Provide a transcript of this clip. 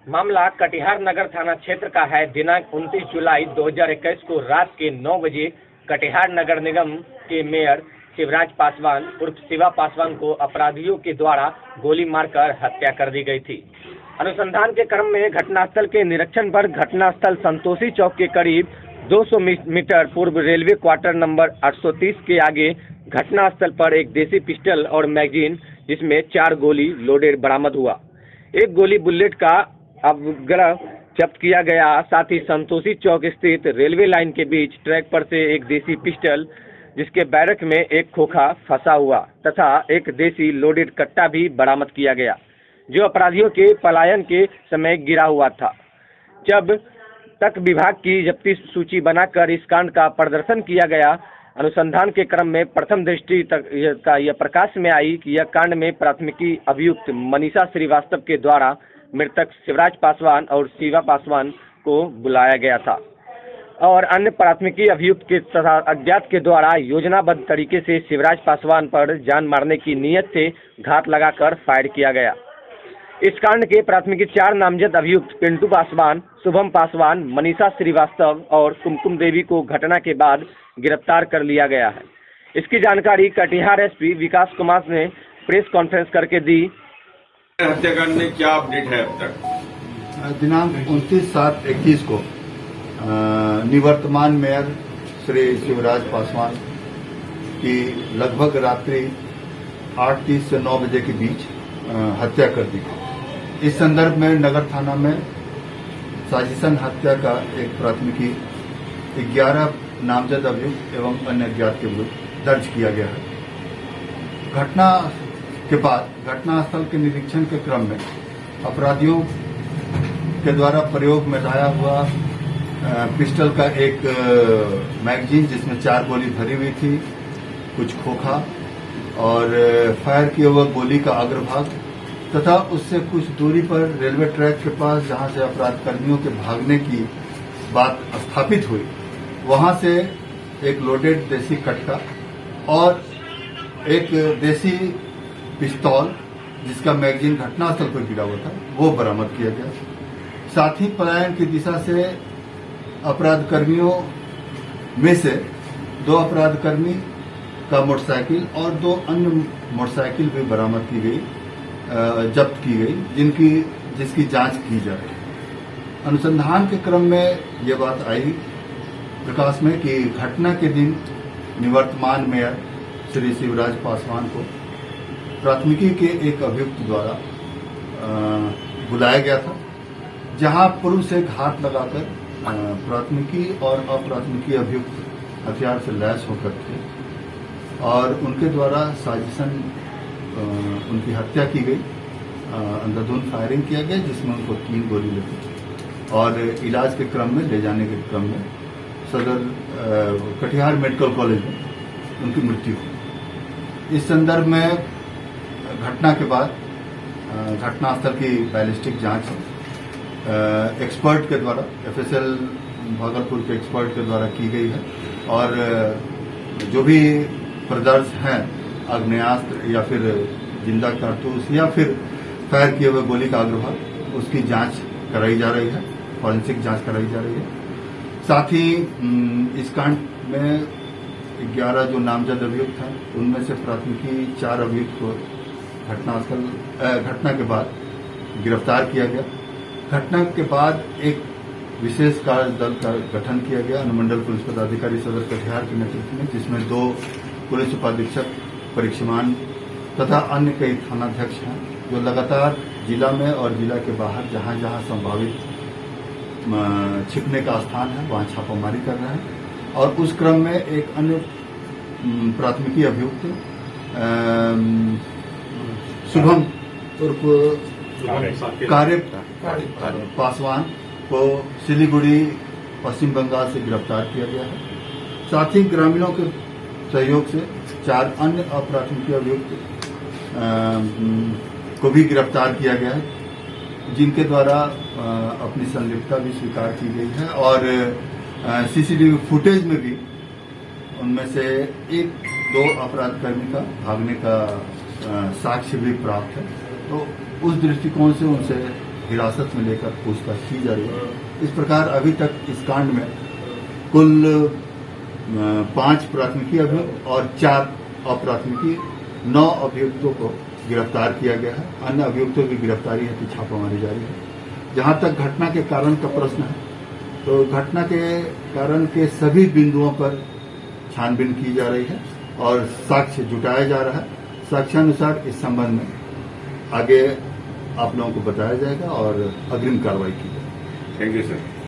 मामला कटिहार नगर थाना क्षेत्र का है। दिनांक 29 जुलाई 2021 को रात के 9 बजे कटिहार नगर निगम के मेयर शिवराज पासवान उर्फ शिवा पासवान को अपराधियों के द्वारा गोली मारकर हत्या कर दी गई थी। अनुसंधान के क्रम में घटनास्थल के निरीक्षण पर घटनास्थल संतोषी चौक के करीब 200 मीटर पूर्व रेलवे क्वार्टर नंबर 830 के आगे घटनास्थल पर एक देसी पिस्टल और मैगजीन जिसमें 4 गोली लोडेड बरामद हुआ। एक गोली बुलेट का अवग्रह जब्त किया गया। साथ ही संतोषी चौक स्थित रेलवे लाइन के बीच ट्रैक पर से एक देसी पिस्टल जिसके बैरक में एक खोखा फंसा हुआ तथा एक देसी लोडेड कट्टा भी बरामद किया गया, जो अपराधियों के पलायन के समय गिरा हुआ था। जब तक विभाग की जब्ती सूची बनाकर इस कांड का प्रदर्शन किया गया, अनुसंधान के क्रम में प्रथम दृष्टि तक यह प्रकाश में आई कि यह कांड में प्राथमिकी अभियुक्त मनीषा श्रीवास्तव के द्वारा मृतक शिवराज पासवान और शिवा पासवान को बुलाया गया था और अन्य प्राथमिकी अभियुक्त के तथा अज्ञात के द्वारा योजनाबद्ध तरीके से शिवराज पासवान पर जान मारने की नीयत से घात लगाकर फायर किया गया। इस कांड के प्राथमिकी 4 नामजद अभियुक्त पिंटू पासवान, शुभम पासवान, मनीषा श्रीवास्तव और कुमकुम देवी को घटना के बाद गिरफ्तार कर लिया गया है। इसकी जानकारी कटिहार एसपी विकास कुमार ने प्रेस कॉन्फ्रेंस करके दी। हत्याकांड में क्या अपडेट है अब तक? दिनांक 29/7/21 को निवर्तमान मेयर श्री शिवराज पासवान की लगभग रात्रि 8:30 से 9 बजे के बीच हत्या कर दी गई। इस संदर्भ में नगर थाना में साजिशन हत्या का एक प्राथमिकी 11 नामजद अभियुक्त एवं अन्य अज्ञात के विरुद्ध दर्ज किया गया है। घटना के बाद घटनास्थल के निरीक्षण के क्रम में अपराधियों के द्वारा प्रयोग में लाया हुआ पिस्टल का एक मैगजीन जिसमें 4 गोली भरी हुई थी, कुछ खोखा और फायर किए हुए गोली का अग्रभाग तथा उससे कुछ दूरी पर रेलवे ट्रैक के पास जहां से अपराध कर्मियों के भागने की बात स्थापित हुई, वहां से एक लोडेड देसी कट्टा और एक देसी पिस्तौल जिसका मैगजीन घटनास्थल पर गिरा हुआ था वो बरामद किया गया। साथ ही पलायन की दिशा से अपराध कर्मियों में से 2 अपराध कर्मी का मोटरसाइकिल और 2 अन्य मोटरसाइकिल भी बरामद की गई, जब्त की गई, जिसकी जांच की जा रही है। अनुसंधान के क्रम में ये बात आई प्रकाश में कि घटना के दिन निवर्तमान मेयर श्री शिवराज पासवान को प्राथमिकी के एक अभियुक्त द्वारा बुलाया गया था, जहां पूर्व से घात लगाकर प्राथमिकी और अप्राथमिकी अभियुक्त हथियार से लैस होकर थे और उनके द्वारा साजिशन उनकी हत्या की गई। अंधाधुंध फायरिंग किया गया जिसमें उनको 3 गोली लगी और इलाज के क्रम में ले जाने के क्रम में सदर कटिहार मेडिकल कॉलेज में उनकी मृत्यु हुई। इस संदर्भ में घटना के बाद घटनास्थल की बैलिस्टिक जांच एक्सपर्ट के द्वारा एफएसएल भागलपुर के एक्सपर्ट के द्वारा की गई है और जो भी प्रदर्श हैं आग्नेयास्त्र या फिर जिंदा कारतूस या फिर फायर किए हुए गोली का अग्रभाग उसकी जांच कराई जा रही है, फॉरेंसिक जांच कराई जा रही है। साथ ही इस कांड में 11 जो नामजद अभियुक्त हैं उनमें से प्राथमिकी 4 अभियुक्त को घटना के बाद गिरफ्तार किया गया। घटना के बाद एक विशेष कार्य दल का गठन किया गया अनुमंडल पुलिस पदाधिकारी सदर कटिहार के नेतृत्व में, जिसमें 2 पुलिस उपाधीक्षक, परीक्षमान तथा अन्य कई थानाध्यक्ष हैं जो लगातार जिला में और जिला के बाहर जहां जहां संभावित छिपने का स्थान है वहां छापामारी कर रहे हैं। और उस क्रम में एक अन्य प्राथमिकी अभियुक्त शुभम कार्य पासवान को सिलीगुड़ी पश्चिम बंगाल से गिरफ्तार किया गया है। साथ ही ग्रामीणों के सहयोग से 4 अन्य अप्राथमिकी अभियुक्त को भी गिरफ्तार किया गया है, जिनके द्वारा अपनी संलिप्तता भी स्वीकार की गई है और सीसीटीवी फुटेज में भी उनमें से 1-2 अपराध कर्मी का भागने का साक्ष्य भी प्राप्त है। तो उस दृष्टिकोण से उनसे हिरासत में लेकर पूछताछ की जा रही है। इस प्रकार अभी तक इस कांड में कुल 5 प्राथमिकी अभियुक्त और 4 अप्राथमिकी 9 अभियुक्तों को गिरफ्तार किया गया है। अन्य अभियुक्तों की गिरफ्तारी हेतु छापामारी जारी है। जहां तक घटना के कारण का प्रश्न है, तो घटना के कारण के सभी बिंदुओं पर छानबीन की जा रही है और साक्ष्य जुटाया जा रहा है। साक्ष्यानुसार इस संबंध में आगे आप लोगों को बताया जाएगा और अग्रिम कार्रवाई की जाएगी। Thank you sir.